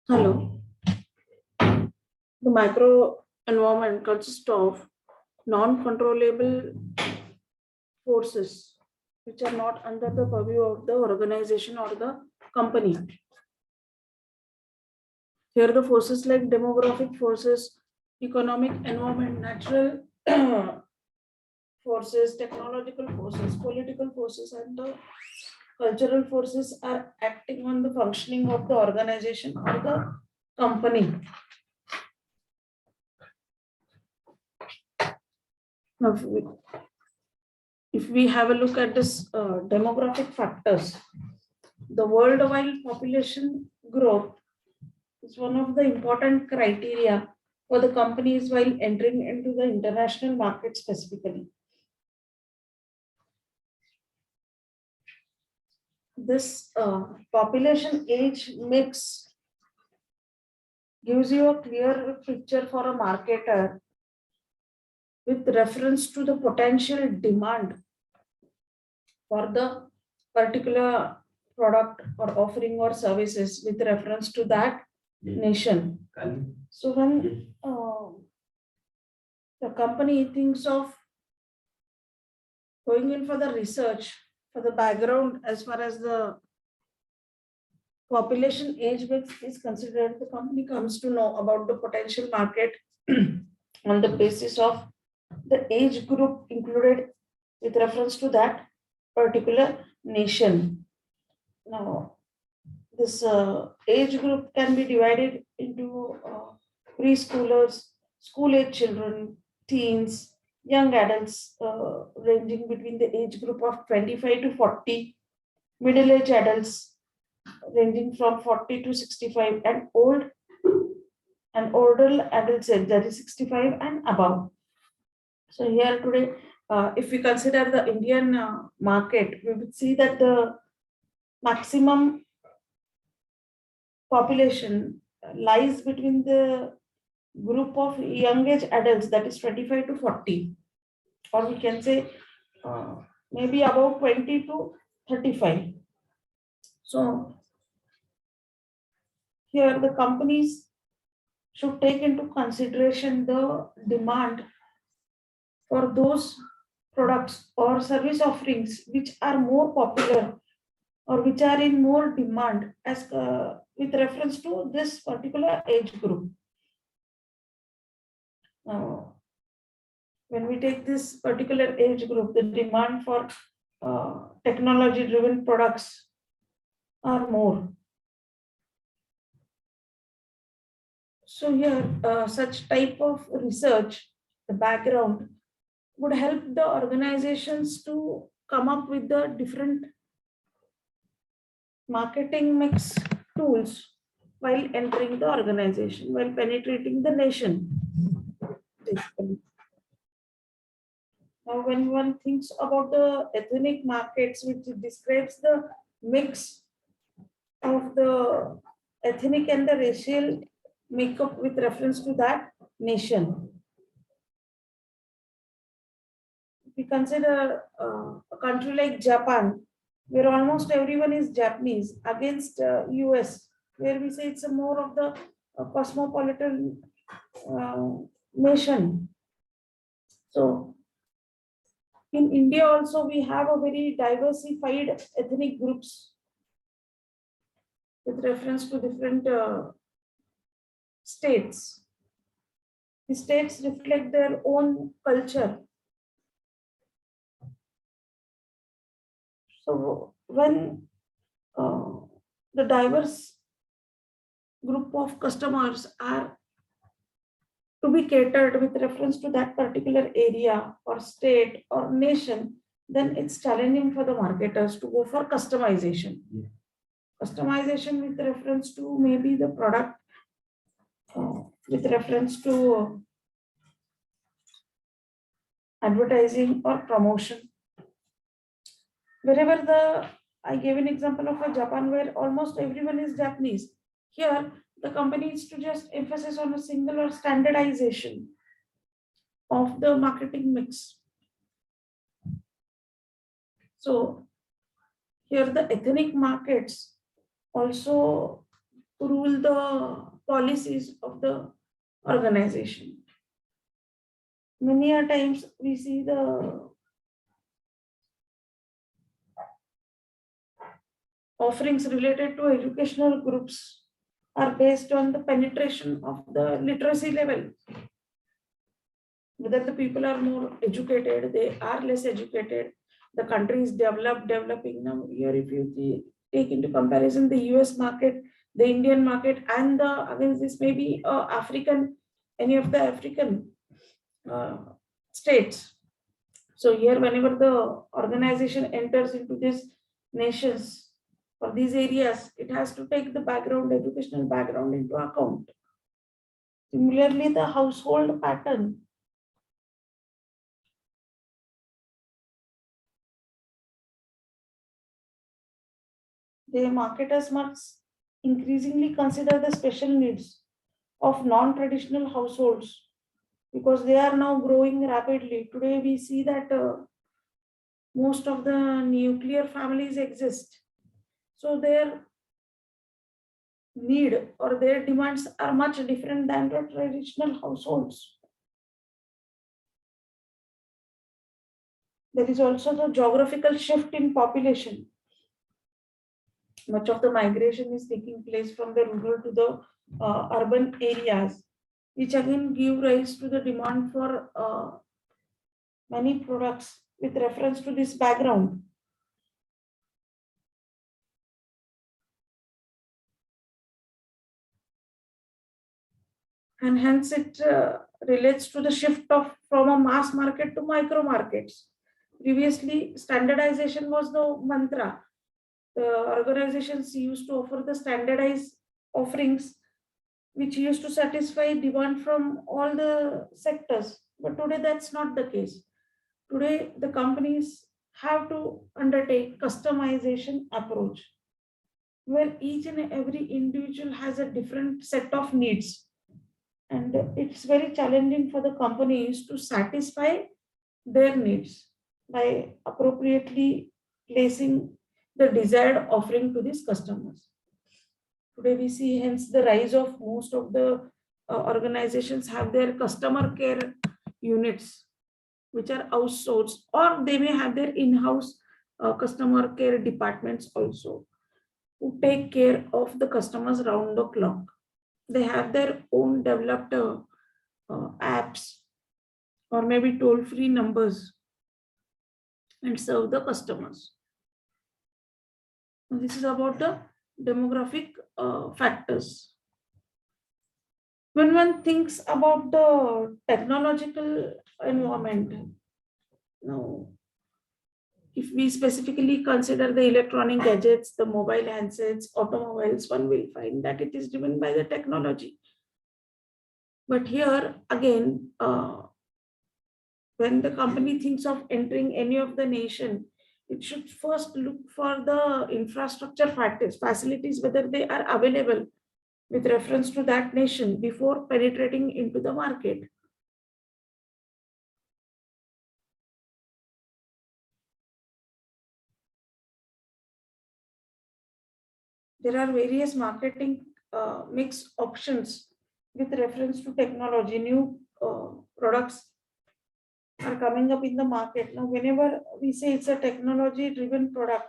Hello. The macro environment consists of non-controllable forces which are not under the purview of the organization or the company. Here the forces like demographic forces, economic environment, natural forces, technological forces, political forces, and the cultural forces are acting on the functioning of the organization or the company. Now, if we have a look at this demographic factors, the worldwide population growth is one of the important criteria for the companies while entering into the international market specifically. This population age mix gives you a clear picture for a marketer with reference to the potential demand for the particular product or offering or services with reference to that nation. So when the company thinks of going in for the research, for the background as far as the population age mix is considered, the company comes to know about the potential market on the basis of the age group included with reference to that particular nation. Now, this age group can be divided into preschoolers, school age children, teens, young adults ranging between the age group of 25 to 40, middle age adults ranging from 40 to 65, and older adults that is 65 and above. So here today, if we consider the Indian market, we would see that the maximum population lies between the group of young age adults, that is 25 to 40, or we can say maybe about 20 to 35. So here the companies should take into consideration the demand for those products or service offerings which are more popular or which are in more demand as with reference to this particular age group. When we take this particular age group, the demand for technology driven products are more. So here such type of research, the background would help the organizations to come up with the different marketing mix tools while entering the organization, while penetrating the nation. Basically. Now, when one thinks about the ethnic markets, which describes the mix of the ethnic and the racial makeup with reference to that nation. If we consider a country like Japan, where almost everyone is Japanese, against US, where we say it's a more of the cosmopolitan nation. So in India also we have a very diversified ethnic groups with reference to different states. The states reflect their own culture. So when the diverse group of customers are to be catered with reference to that particular area or state or nation, then it's challenging for the marketers to go for customization. Yeah. Customization with reference to maybe the product, with reference to advertising or promotion. Wherever I gave an example of a Japan where almost everyone is Japanese. Here, the company is to just emphasize on a single or standardization of the marketing mix. So here the ethnic markets also to rule the policies of the organization. Many a times we see the offerings related to educational groups are based on the penetration of the literacy level. Whether the people are more educated, they are less educated. The country is developed, developing now. Here, if you take into comparison the US market, the Indian market, and the against this maybe African, any of the African uh, states. So here, whenever the organization enters into these nations or these areas, it has to take the background, educational background into account. Similarly, the household pattern. The marketers must increasingly consider the special needs of non-traditional households because they are now growing rapidly. Today, we see that most of the nuclear families exist. So their need or their demands are much different than the traditional households. There is also the geographical shift in population. Much of the migration is taking place from the rural to the urban areas, which again give rise to the demand for many products with reference to this background. And hence it relates to the shift of from a mass market to micro markets. Previously, standardization was the mantra. The organizations used to offer the standardized offerings which used to satisfy demand from all the sectors. But today that's not the case. Today the companies have to undertake customization approach where each and every individual has a different set of needs, and it's very challenging for the companies to satisfy their needs by appropriately placing the desired offering to these customers. Today we see hence the rise of most of the organizations have their customer care units which are outsourced, or they may have their in-house customer care departments also who take care of the customers round the clock. They have their own developed apps or maybe toll-free numbers and serve the customers. And this is about the demographic factors. When one thinks about the technological environment, now, if we specifically consider the electronic gadgets, the mobile handsets, automobiles, one will find that it is driven by the technology. But here again, when the company thinks of entering any of the nation, it should first look for the infrastructure facilities, whether they are available with reference to that nation before penetrating into the market. There are various marketing mix options with reference to technology. New products are coming up in the market. Now, whenever we say it's a technology driven product,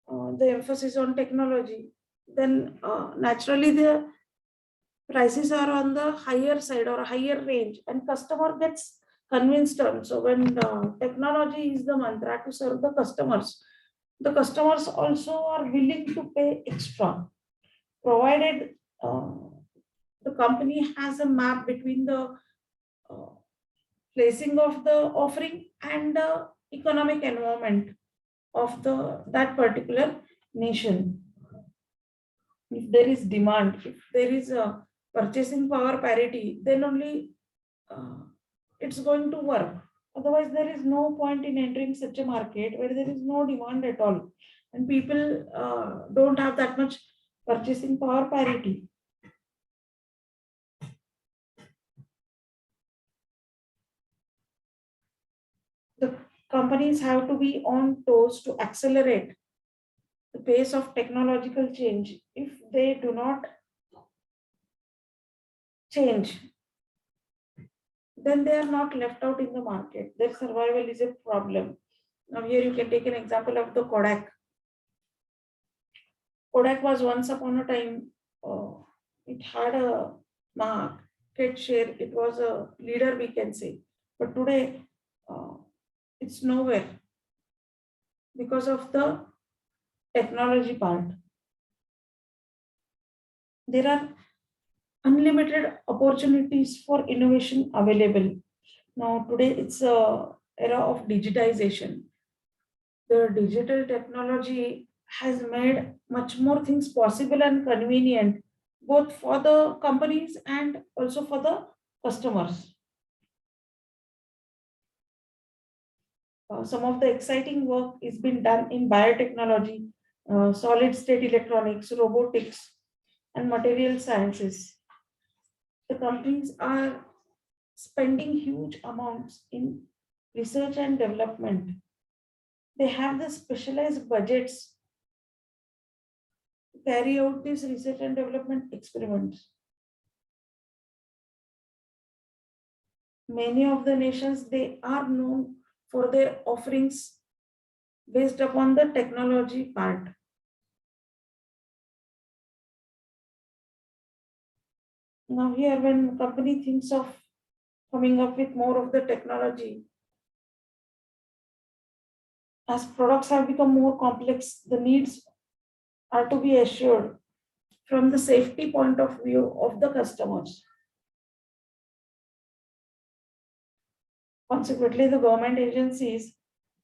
the emphasis on technology, then naturally the prices are on the higher side or higher range, and customer gets convinced on. So when technology is the mantra to serve the customers also are willing to pay extra, provided the company has a map between the uh, placing of the offering and the economic environment of the that particular nation. If there is demand, if there is a purchasing power parity, then only uh, it's going to work. Otherwise, there is no point in entering such a market where there is no demand at all, and people don't have that much purchasing power parity. The companies have to be on toes to accelerate the pace of technological change. If they do not change, then they are not left out in the market. Their survival is a problem. Now, here you can take an example of the Kodak. Kodak was once upon a time, it had a market share, it was a leader, we can say. But today, uh, it's nowhere because of the technology part. There are unlimited opportunities for innovation available. Now, today it's a era of digitization. The digital technology has made much more things possible and convenient, both for the companies and also for the customers. Some of the exciting work is being done in biotechnology, solid state electronics, robotics, and material sciences. The companies are spending huge amounts in research and development. They have the specialized budgets to carry out these research and development experiments. Many of the nations, they are known for their offerings based upon the technology part. Now here, when company thinks of coming up with more of the technology, as products have become more complex, the needs are to be assured from the safety point of view of the customers. Consequently, the government agencies,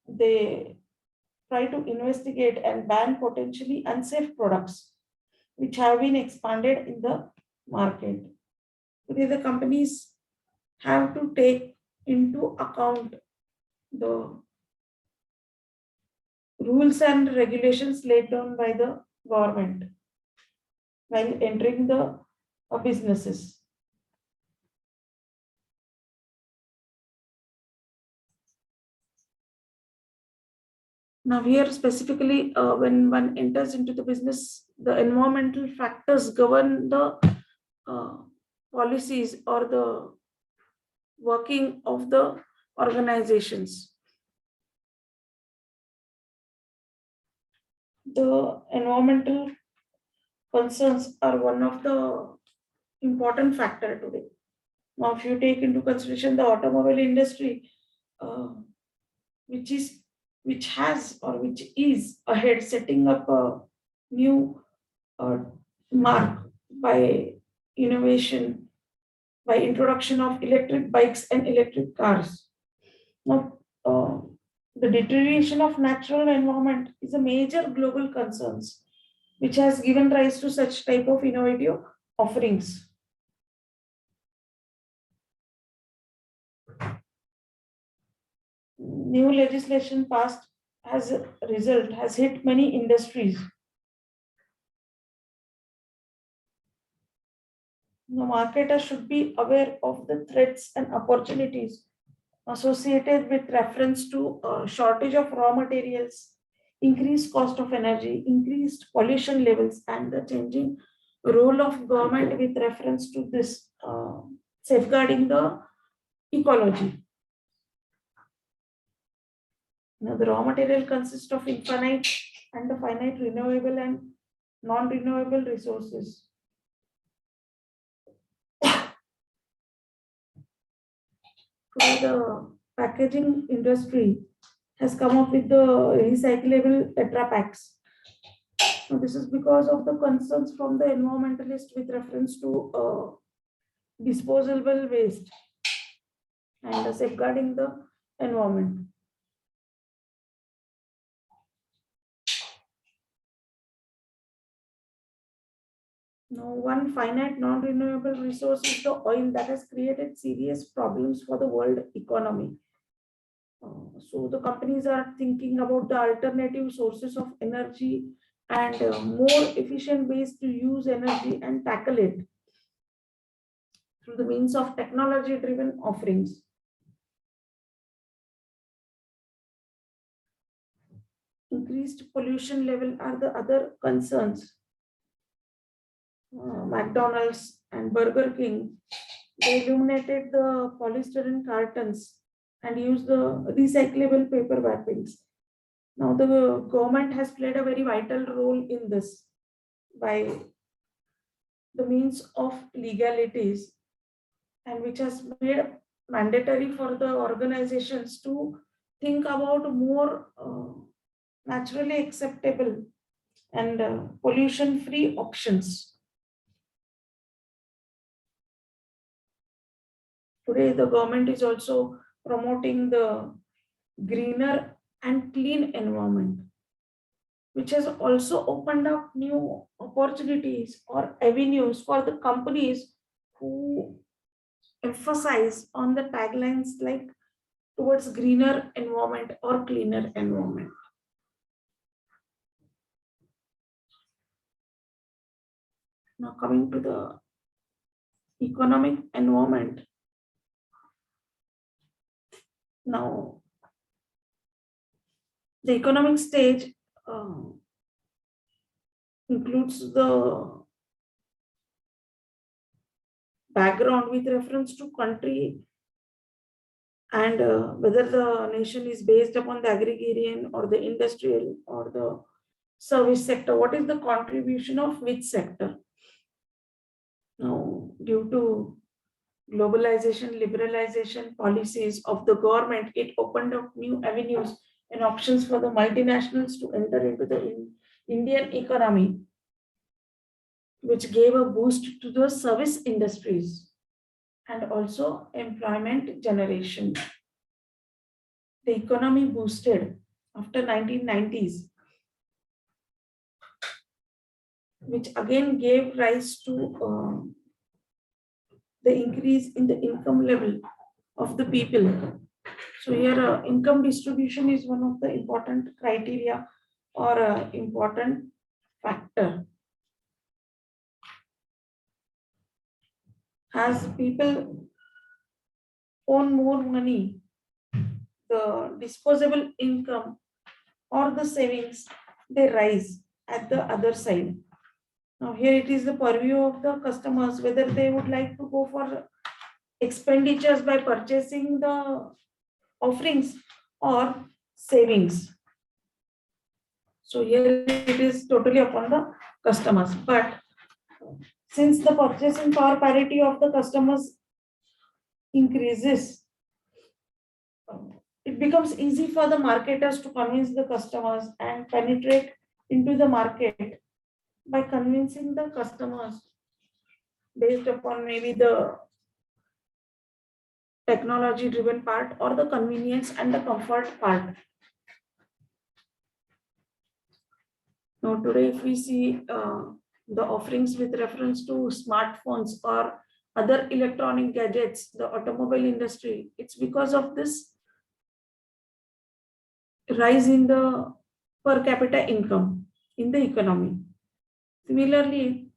they try to investigate and ban potentially unsafe products which have been expanded in the market. Today, the companies have to take into account the rules and regulations laid down by the government while entering the businesses. Now, here specifically, when one enters into the business, the environmental factors govern the uh, policies or the working of the organizations. The environmental concerns are one of the important factor today. Now, if you take into consideration the automobile industry, uh, which is which has or which is ahead, setting up a new uh, mark by innovation, by introduction of electric bikes and electric cars. Now, the deterioration of natural environment is a major global concerns, which has given rise to such type of innovative offerings. New legislation passed as a result has hit many industries. The marketer should be aware of the threats and opportunities associated with reference to shortage of raw materials, increased cost of energy, increased pollution levels, and the changing role of government with reference to this safeguarding the ecology. Now, the raw material consists of infinite and the finite renewable and non-renewable resources. Today, the packaging industry has come up with the recyclable Tetra Packs. Now, this is because of the concerns from the environmentalists with reference to disposable waste and safeguarding the environment. Now, one finite non-renewable resource is the oil that has created serious problems for the world economy. So the companies are thinking about the alternative sources of energy and more efficient ways to use energy and tackle it through the means of technology-driven offerings. Increase increased pollution level are the other concerns. McDonald's and Burger King, they illuminated the polystyrene cartons and used the recyclable paper wrappings. Now the government has played a very vital role in this by the means of legalities, and which has made mandatory for the organizations to think about more naturally acceptable and pollution free options. Today the government is also promoting the greener and clean environment, which has also opened up new opportunities or avenues for the companies who emphasize on the taglines like towards greener environment or cleaner environment. Now coming to the economic environment. Now the economic stage includes the background with reference to country and whether the nation is based upon the agrarian or the industrial or the service sector. What is the contribution of which sector? Now, due to globalization, liberalization policies of the government, it opened up new avenues and options for the multinationals to enter into the Indian economy, which gave a boost to the service industries and also employment generation. The economy boosted after 1990s, which again gave rise to the increase in the income level of the people. So here income distribution is one of the important criteria or important factor. As people own more money, the disposable income or the savings, they rise at the other side. Now here it is the purview of the customers whether they would like to go for expenditures by purchasing the offerings or savings. So here it is totally upon the customers. But since the purchasing power parity of the customers increases, it becomes easy for the marketers to convince the customers and penetrate into the market by convincing the customers based upon maybe the technology driven part or the convenience and the comfort part. Now today if we see the offerings with reference to smartphones or other electronic gadgets, the automobile industry, it's because of this rise in the per capita income in the economy. Similarly,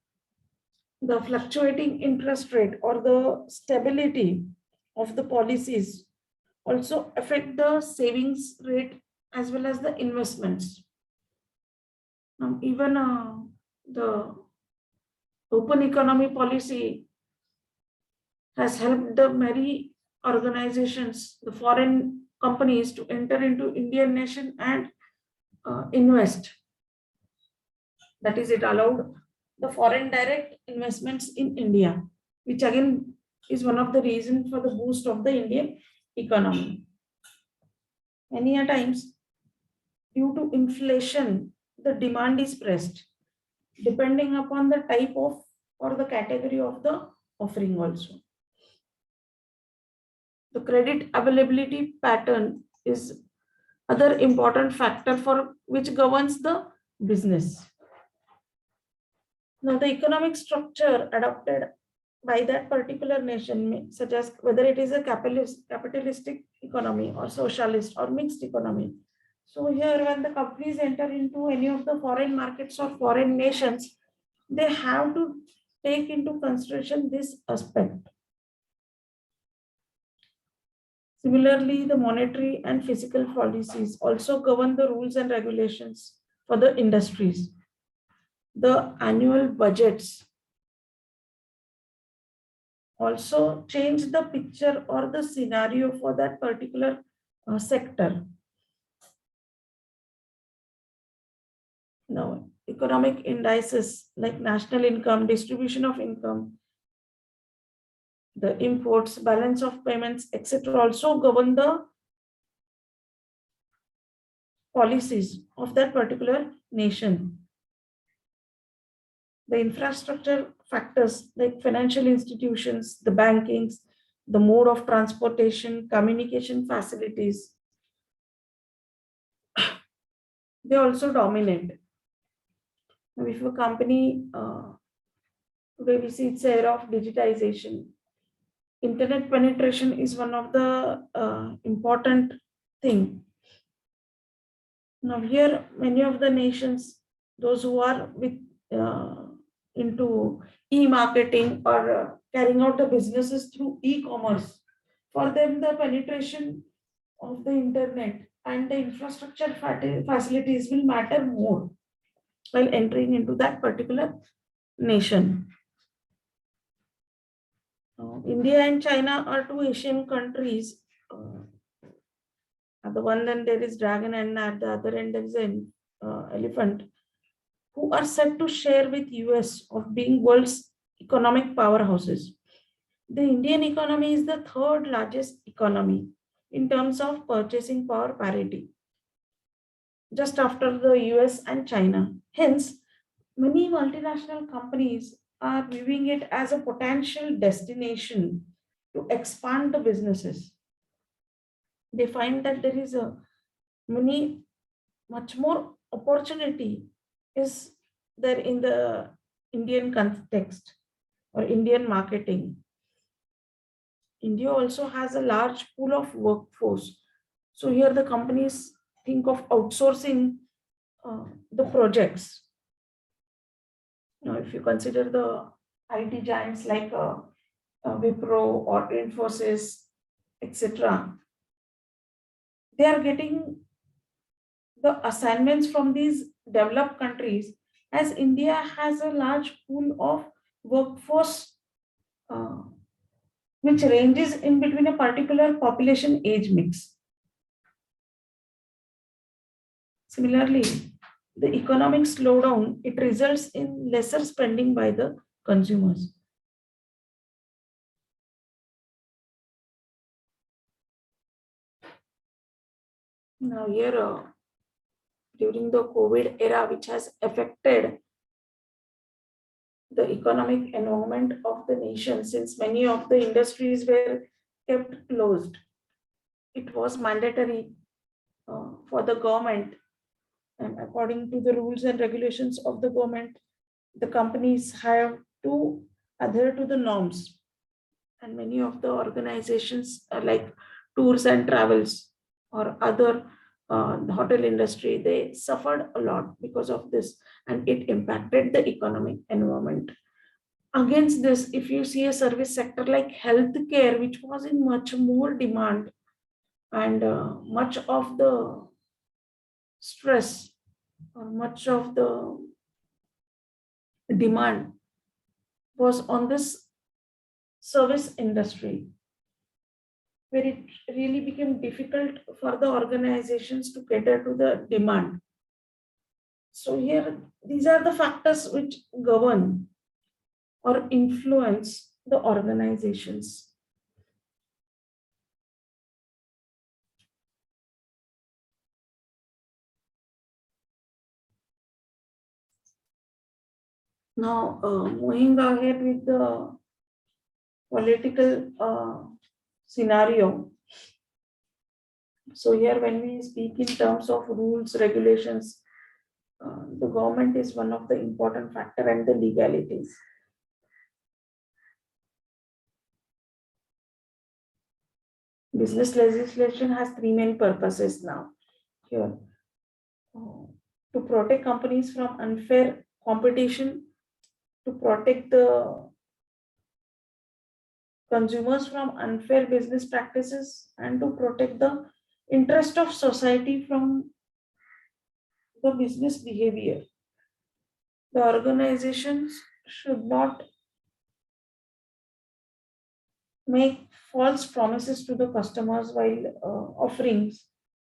the fluctuating interest rate or the stability of the policies also affect the savings rate as well as the investments. Even the open economy policy has helped the many organizations, the foreign companies to enter into Indian nation and invest. That is, it allowed the foreign direct investments in India, which again is one of the reasons for the boost of the Indian economy. Many a times, due to inflation, the demand is pressed, depending upon the type of or the category of the offering also. The credit availability pattern is other important factor for which governs the business. Now, the economic structure adopted by that particular nation, such as whether it is a capitalistic economy or socialist or mixed economy. So here, when the companies enter into any of the foreign markets or foreign nations, they have to take into consideration this aspect. Similarly, the monetary and fiscal policies also govern the rules and regulations for the industries. The annual budgets also change the picture or the scenario for that particular sector. Now, economic indices like national income, distribution of income, the imports, balance of payments, etc., also govern the policies of that particular nation. The infrastructure factors like financial institutions, the bankings, the mode of transportation, communication facilities, they also dominate. Now, if a company, today we see its era of digitization, internet penetration is one of the important thing. Now here, many of the nations, those who are with into e-marketing or carrying out the businesses through e-commerce, for them the penetration of the internet and the infrastructure facilities will matter more while entering into that particular nation. India and China are two Asian countries. At the one end there is dragon and at the other end there is an elephant, who are said to share with US of being world's economic powerhouses. The Indian economy is the third largest economy in terms of purchasing power parity, just after the US and China. Hence, many multinational companies are viewing it as a potential destination to expand the businesses. They find that there is a much more opportunity is there in the Indian context or Indian marketing. India also has a large pool of workforce. So here the companies think of outsourcing the projects. Now, if you consider the IT giants like Wipro or Infosys, etc., they are getting the assignments from these developed countries, as India has a large pool of workforce which ranges in between a particular population age mix. Similarly, the economic slowdown, it results in lesser spending by the consumers. Now here, during the COVID era, which has affected the economic environment of the nation, since many of the industries were kept closed, it was mandatory for the government, and according to the rules and regulations of the government, the companies have to adhere to the norms. And many of the organizations like tours and travels or other the hotel industry, they suffered a lot because of this, and it impacted the economic environment. Against this, if you see a service sector like healthcare, which was in much more demand, and much of the stress or much of the demand was on this service industry, where it really became difficult for the organizations to cater to the demand. So here, these are the factors which govern or influence the organizations. Now, moving ahead with the political scenario. So here, when we speak in terms of rules, regulations, the government is one of the important factor, and the legalities. Business legislation has three main purposes now here. To protect companies from unfair competition, to protect the consumers from unfair business practices and to protect the interest of society from the business behavior. The organizations should not make false promises to the customers while offering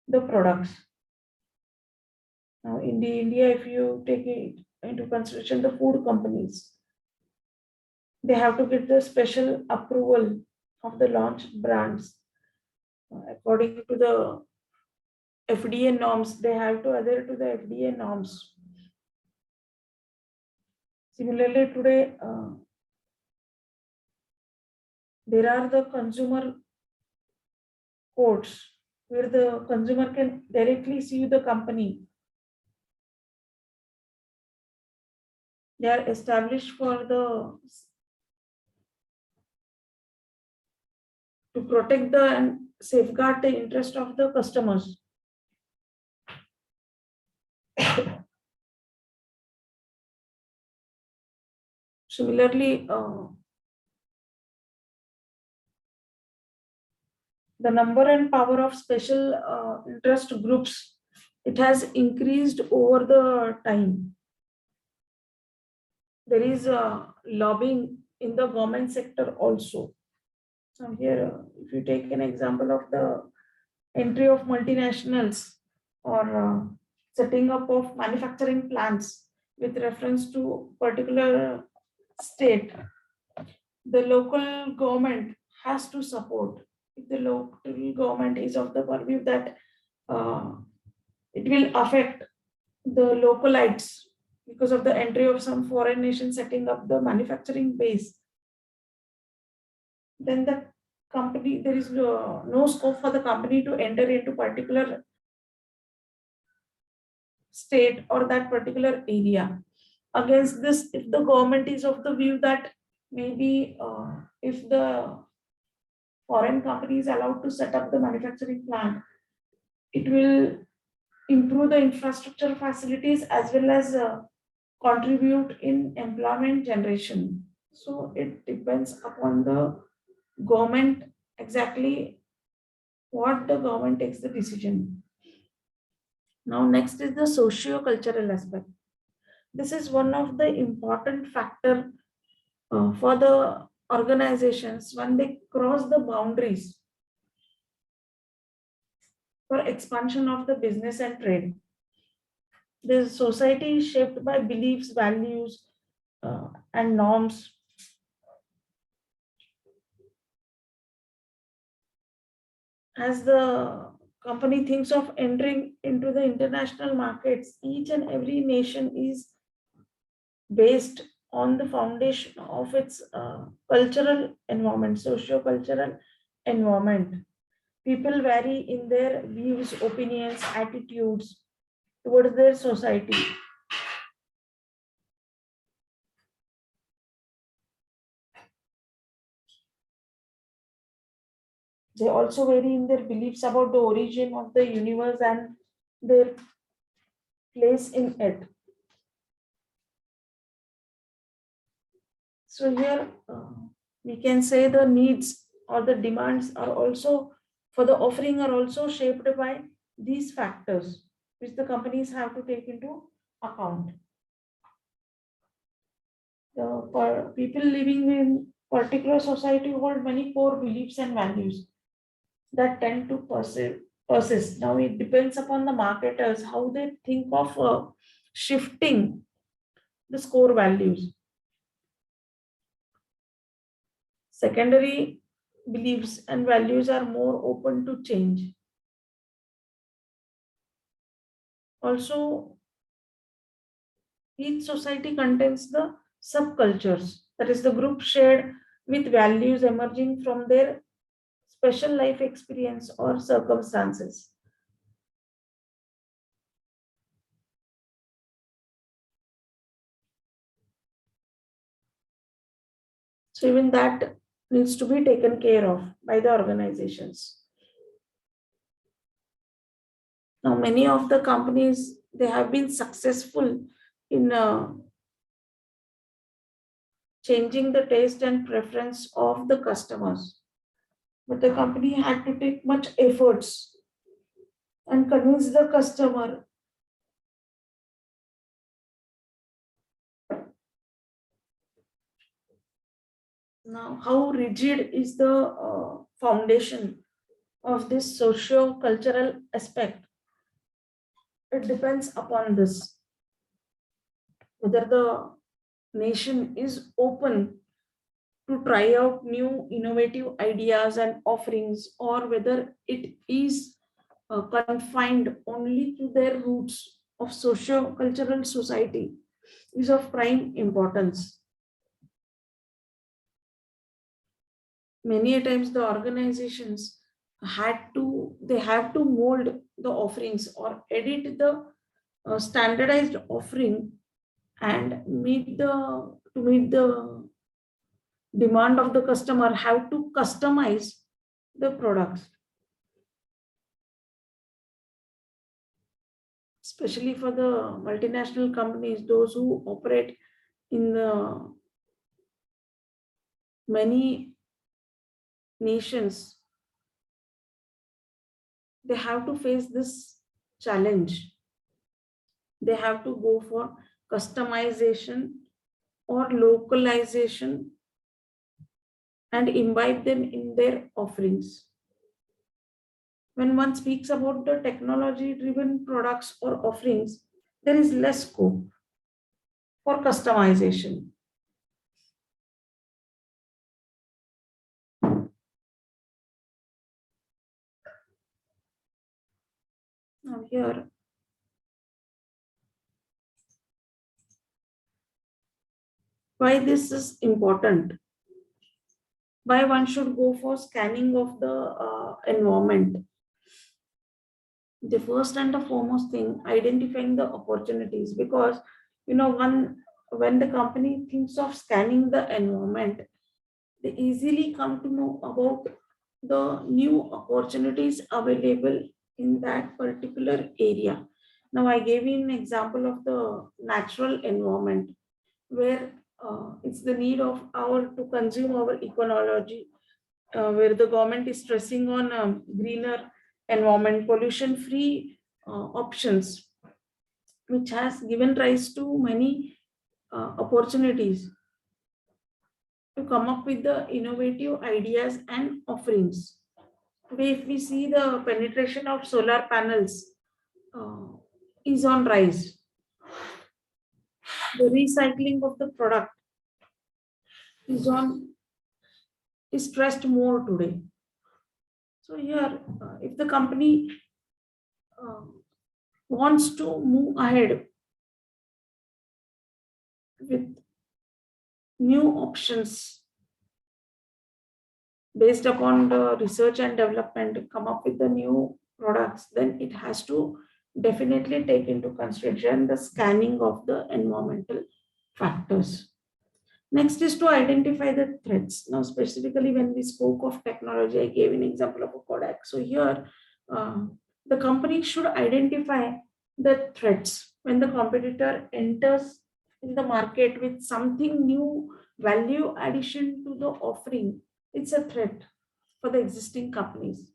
the products. Now, in the India, if you take it into consideration, the food companies, they have to get the special approval of the launch brands according to the FDA norms. They have to adhere to the FDA norms. Similarly, today there are the consumer courts where the consumer can directly sue the company. They are established for the to protect the and safeguard the interest of the customers. Similarly, the number and power of special interest groups, it has increased over the time. There is lobbying in the government sector also. So here, if you take an example of the entry of multinationals or setting up of manufacturing plants with reference to particular state, the local government has to support. If the local government is of the purview that uh, it will affect the localites because of the entry of some foreign nation setting up the manufacturing base, then the company, there is no scope for the company to enter into particular state or that particular area. Against this, if the government is of the view that maybe if the foreign company is allowed to set up the manufacturing plant, it will improve the infrastructure facilities as well as contribute in employment generation. So it depends upon the government exactly what the government takes the decision. Now, next is the socio-cultural aspect. This is one of the important factor for the organizations when they cross the boundaries for expansion of the business and trade. The society is shaped by beliefs, values, and norms. As the company thinks of entering into the international markets, each and every nation is based on the foundation of its cultural environment, socio-cultural environment. People vary in their views, opinions, attitudes towards their society. They also vary in their beliefs about the origin of the universe and their place in it. So here we can say the needs or the demands are also for the offering are also shaped by these factors which the companies have to take into account. The people living in particular society hold many core beliefs and values that tend to persist. Now it depends upon the marketers how they think of shifting the core values. Secondary beliefs and values are more open to change. Also, each society contains the subcultures, that is, the group shared with values emerging from their special life experience or circumstances. So, even that needs to be taken care of by the organizations. Now, many of the companies they have been successful in changing the taste and preference of the customers. But the company had to take much efforts and convince the customer. Now, how rigid is the foundation of this socio-cultural aspect? It depends upon this, whether the nation is open to try out new innovative ideas and offerings, or whether it is confined only to their roots of socio-cultural society is of prime importance. Many a times the organizations they have to mold the offerings or edit the standardized offering and meet the demand of the customer, have to customize the products, especially for the multinational companies, those who operate in the many nations. They have to face this challenge. They have to go for customization or localization and imbibe them in their offerings. When one speaks about the technology driven products or offerings, there is less scope for customization. Now, here, why this is important? Why one should go for scanning of the environment? The first and the foremost thing, identifying the opportunities, because one when the company thinks of scanning the environment, they easily come to know about the new opportunities available in that particular area. Now, I gave you an example of the natural environment where it's the need of our to consume our ecology, where the government is stressing on greener environment, pollution free options, which has given rise to many opportunities to come up with the innovative ideas and offerings. Today, if we see the penetration of solar panels uh, is on rise, the recycling of the product is stressed more today. So here, if the company uh, wants to move ahead with new options based upon the research and development, come up with the new products, then it has to definitely take into consideration the scanning of the environmental factors. Next is to identify the threats. Now, specifically when we spoke of technology, I gave an example of a Kodak. So here, the company should identify the threats when the competitor enters in the market with something new, value addition to the offering. It's a threat for the existing companies.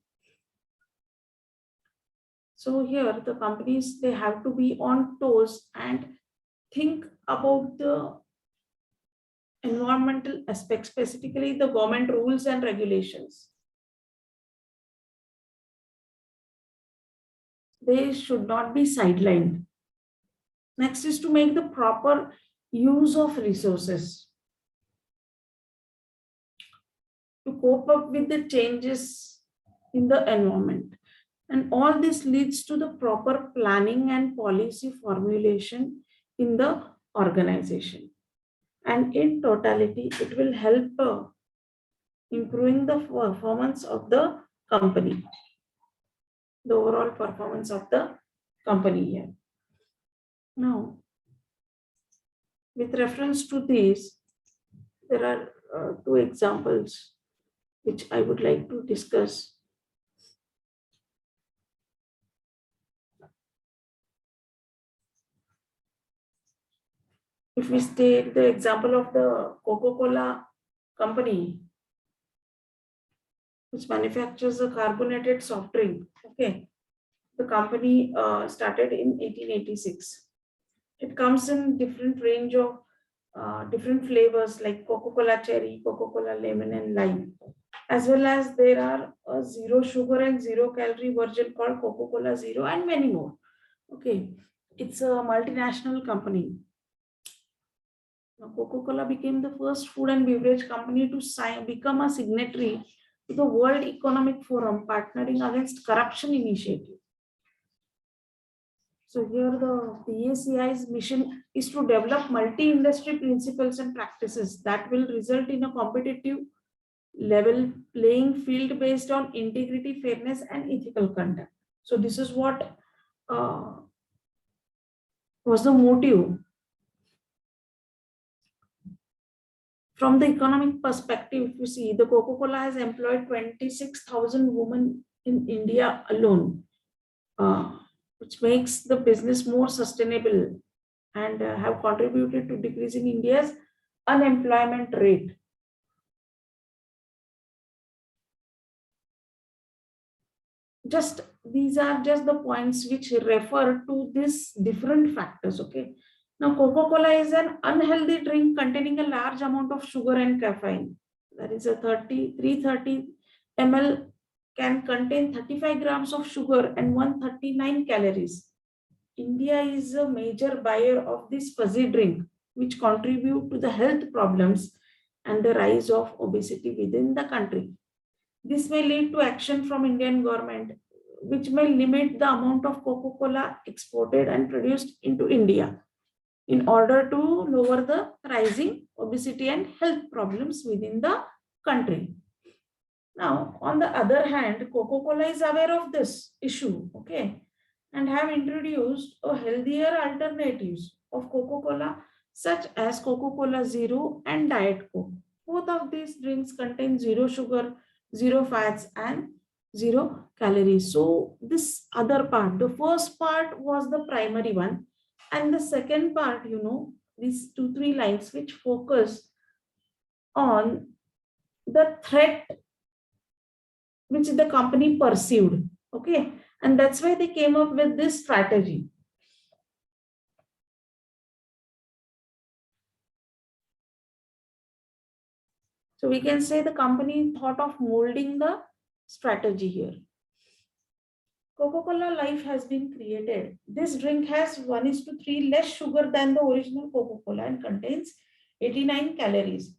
So here, the companies, they have to be on toes and think about the environmental aspects, specifically the government rules and regulations. They should not be sidelined. Next is to make the proper use of resources to cope up with the changes in the environment. And all this leads to the proper planning and policy formulation in the organization. And in totality, it will help improving the performance of the company, the overall performance of the company here. Now, with reference to this, there are two examples which I would like to discuss. if we take the example of the Coca-Cola company, which manufactures a carbonated soft drink. Okay, the company started in 1886. It comes in different range of different flavors like Coca-Cola cherry, Coca-Cola lemon, and lime. As well as there are a zero sugar and zero calorie version called Coca-Cola Zero and many more. Okay, it's a multinational company. Now, Coca-Cola became the first food and beverage company to become a signatory to the World Economic Forum partnering against corruption initiative. So here the PACI's mission is to develop multi-industry principles and practices that will result in a competitive level playing field based on integrity, fairness, and ethical conduct. So this is what uh, was the motive. From the economic perspective, if you see, the Coca-Cola has employed 26,000 women in India alone, which makes the business more sustainable and have contributed to decreasing India's unemployment rate. Just these are just the points which refer to these different factors. Okay. Now, Coca-Cola is an unhealthy drink containing a large amount of sugar and caffeine. That is a 330 ml can contain 35 grams of sugar and 139 calories. India is a major buyer of this fuzzy drink, which contribute to the health problems and the rise of obesity within the country. This may lead to action from Indian government, which may limit the amount of Coca-Cola exported and produced into India in order to lower the rising obesity and health problems within the country. Now, on the other hand, Coca-Cola is aware of this issue, okay, and have introduced a healthier alternatives of Coca-Cola, such as Coca-Cola Zero and Diet Coke. Both of these drinks contain zero sugar, zero fats, and zero calories. So this other part, the first part was the primary one, and the second part, these 2-3 lines which focus on the threat which the company perceived. Okay, and that's why they came up with this strategy. So we can say the company thought of molding the strategy here. Coca-Cola Life has been created. This drink has 1:3 less sugar than the original Coca-Cola and contains 89 calories.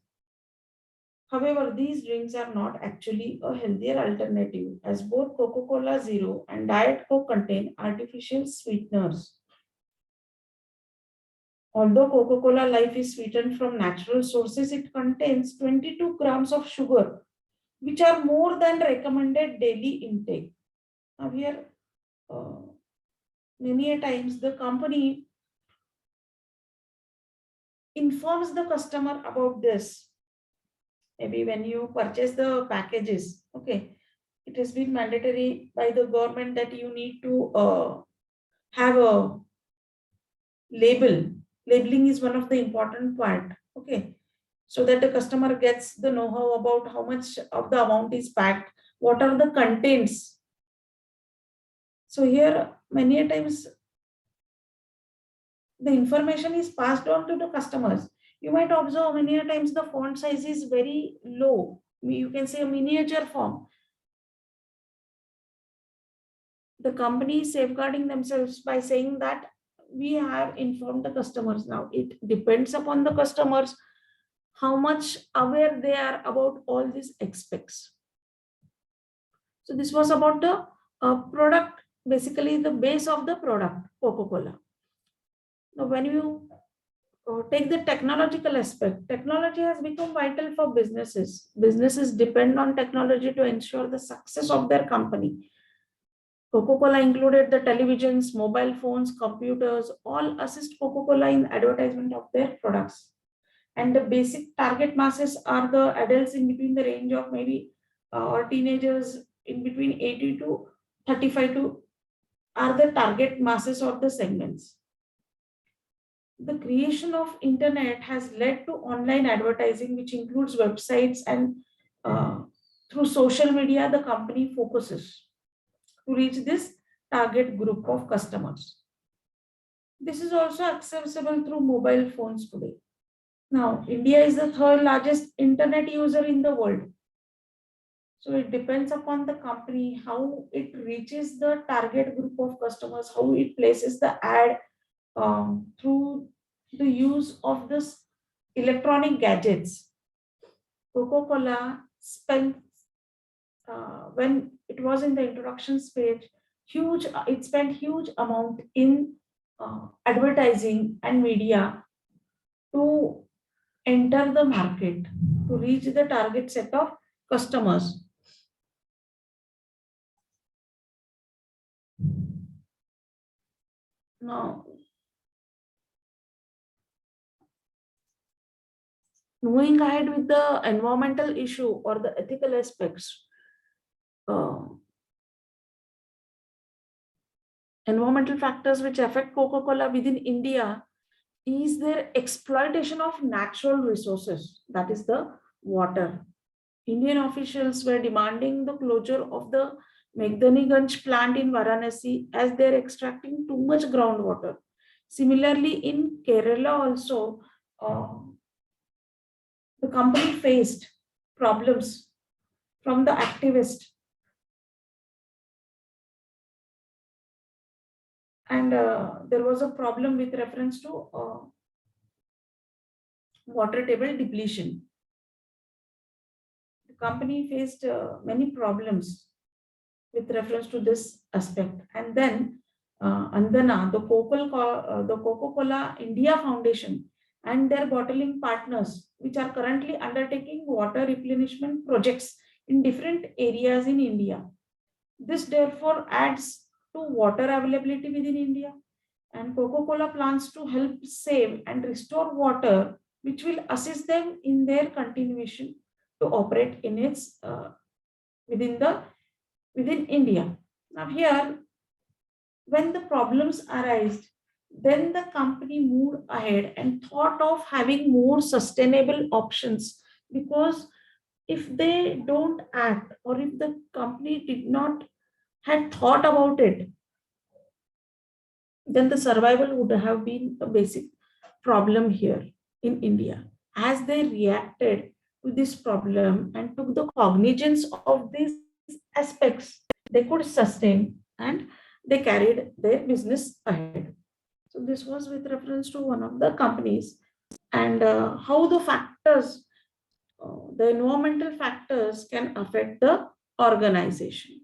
However, these drinks are not actually a healthier alternative, as both Coca-Cola Zero and Diet Coke contain artificial sweeteners. Although Coca-Cola Life is sweetened from natural sources, it contains 22 grams of sugar, which are more than recommended daily intake. Now here, many a times the company informs the customer about this. Maybe when you purchase the packages, okay, it has been mandatory by the government that you need to have a label. Labeling is one of the important part, okay, so that the customer gets the know-how about how much of the amount is packed, what are the contents. So here, many a times, the information is passed on to the customers. You might observe many a times the font size is very low. You can say a miniature form. The company is safeguarding themselves by saying that we have informed the customers. Now it depends upon the customers how much aware they are about all these aspects. So this was about the product, basically the base of the product, Coca-Cola. Now when you take the technological aspect, technology has become vital for businesses. Businesses depend on technology to ensure the success of their company. Coca-Cola included the televisions, mobile phones, computers, all assist Coca-Cola in advertisement of their products. And the basic target masses are the adults in between the range of maybe or teenagers in between 80 to 35 to are the target masses of the segments. the creation of internet has led to online advertising, which includes websites and uh, through social media, the company focuses to reach this target group of customers. This is also accessible through mobile phones today. Now, India is the third largest internet user in the world. So it depends upon the company how it reaches the target group of customers, how it places the ad through the use of this electronic gadgets. Coca-Cola spent when it was in the introduction stage, it spent huge amount in advertising and media to enter the market to reach the target set of customers. Now, moving ahead with the environmental issue or the ethical aspects, uh, environmental factors which affect Coca-Cola within India is their exploitation of natural resources, that is the water. Indian officials were demanding the closure of the Meghdaniganj plant in Varanasi as they're extracting too much groundwater. Similarly, in Kerala also, uh, the company faced problems from the activists, and there was a problem with reference to water table depletion. The company faced many problems with reference to this aspect. And then Andana, the Coca-Cola India Foundation and their bottling partners, which are currently undertaking water replenishment projects in different areas in India. This therefore adds to water availability within India. And Coca-Cola plans to help save and restore water, which will assist them in their continuation to operate in its within the within India. Now here, when the problems arise, then the company moved ahead and thought of having more sustainable options, because if they don't act or if the company did not had thought about it, then the survival would have been a basic problem here in India. As they reacted to this problem and took the cognizance of these aspects, they could sustain and they carried their business ahead. So this was with reference to one of the companies, and how the environmental factors can affect the organization.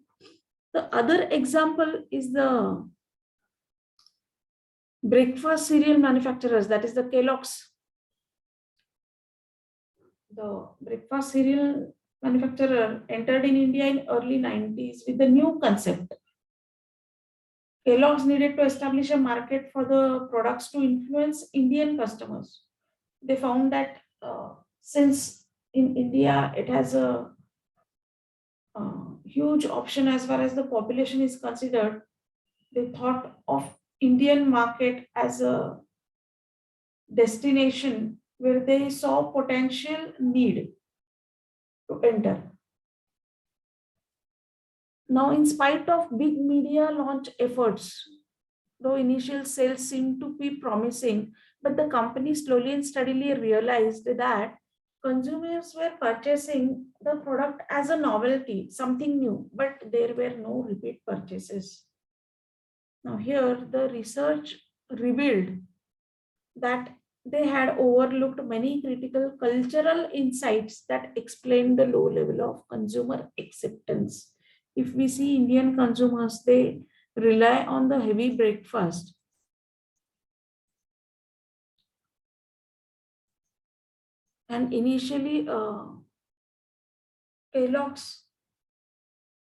The other example is the breakfast cereal manufacturers, that is the Kellogg's. The breakfast cereal manufacturer entered in India in early 90s with a new concept. Kellogg's needed to establish a market for the products to influence Indian customers. They found that since in India it has a huge option as far as the population is considered, they thought of Indian market as a destination where they saw potential need to enter. Now, in spite of big media launch efforts, though initial sales seemed to be promising, but the company slowly and steadily realized that consumers were purchasing the product as a novelty, something new, but there were no repeat purchases. Now, here the research revealed that they had overlooked many critical cultural insights that explain the low level of consumer acceptance. If we see Indian consumers, they rely on the heavy breakfast. And initially, Kellogg's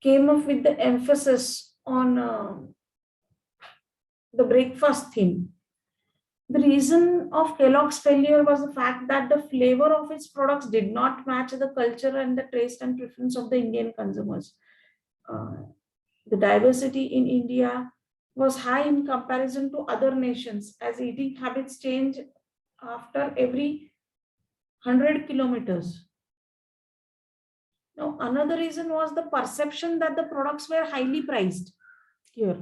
came up with the emphasis on the breakfast theme. The reason of Kellogg's failure was the fact that the flavor of its products did not match the culture and the taste and preference of the Indian consumers. The diversity in India was high in comparison to other nations, as eating habits change after every 100 kilometers. Now, another reason was the perception that the products were highly priced here.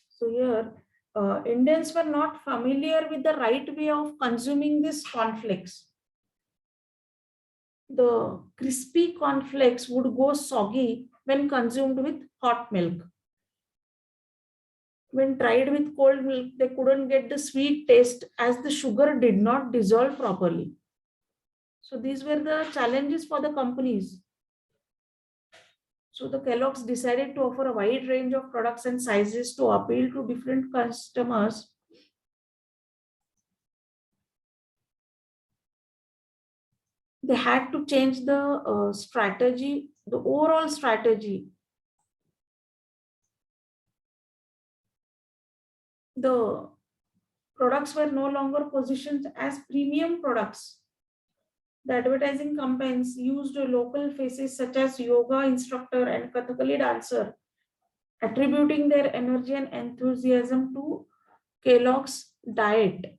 So here, Indians were not familiar with the right way of consuming these cornflakes. The crispy cornflakes would go soggy when consumed with hot milk. When tried with cold milk, they couldn't get the sweet taste as the sugar did not dissolve properly. So these were the challenges for the companies. So the Kellogg's decided to offer a wide range of products and sizes to appeal to different customers. They had to change the strategy, the overall strategy. The products were no longer positioned as premium products. The advertising campaigns used local faces such as yoga instructor and Kathakali dancer, attributing their energy and enthusiasm to Kellogg's diet.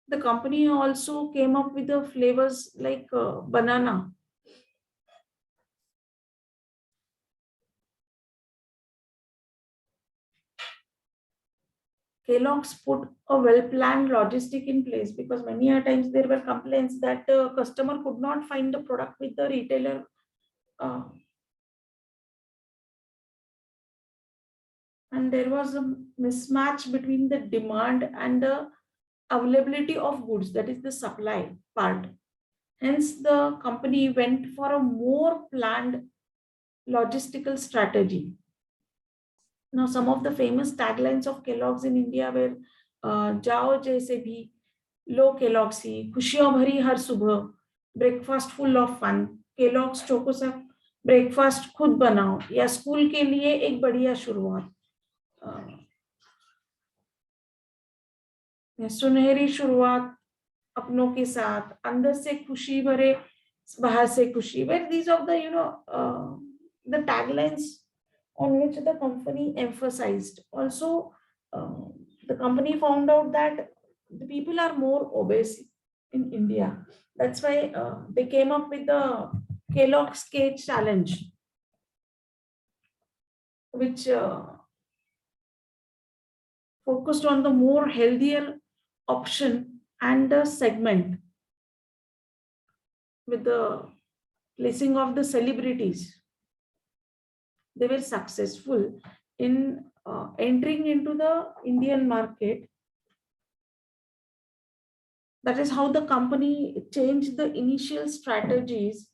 The company also came up with the flavors like banana. Kellogg's put a well-planned logistic in place because many a times there were complaints that the customer could not find the product with the retailer. And there was a mismatch between the demand and the availability of goods, that is the supply part. Hence, the company went for a more planned logistical strategy. Now, some of the famous taglines of Kellogg's in India were "Jao jaise bhi, low Kellogg's ही, खुशियों भरी हर सुबह, breakfast full of fun, Kellogg's choco सा breakfast खुद बनाओ, या school के लिए एक बढ़िया शुरुआत, सुनहरी शुरुआत अपनों के साथ, अंदर से खुशी भरे बाहर से खुशी. Where these of the the taglines on which the company emphasized. Also, the company found out that the people are more obese in India. That's why they came up with the Kellogg's Cage Challenge, which focused on the more healthier option and the segment with the placing of the celebrities. They were successful in entering into the Indian market. That is how the company changed the initial strategies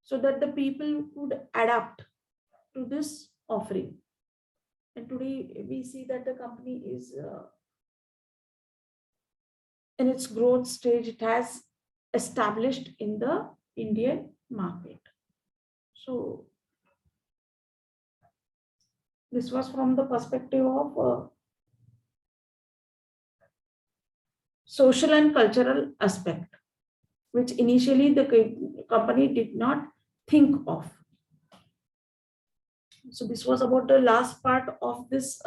so that the people could adapt to this offering. And today we see that the company is in its growth stage. It has established in the Indian market. So this was from the perspective of social and cultural aspect, which initially the company did not think of. So this was about the last part of this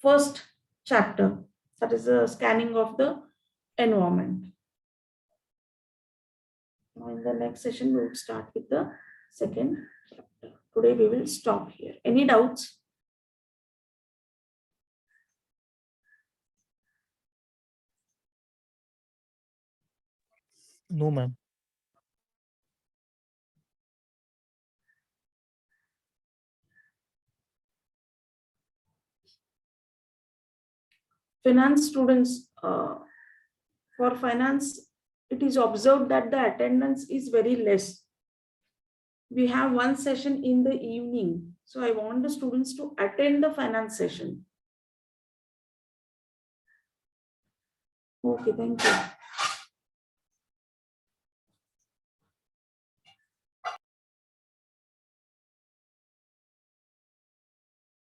first chapter, that is the scanning of the environment. Now in the next session, we will start with the second chapter. Today we will stop here. Any doubts? No, ma'am. Finance students, for finance, it is observed that the attendance is very less. We have one session in the evening. So I want the students to attend the finance session. Okay, thank you.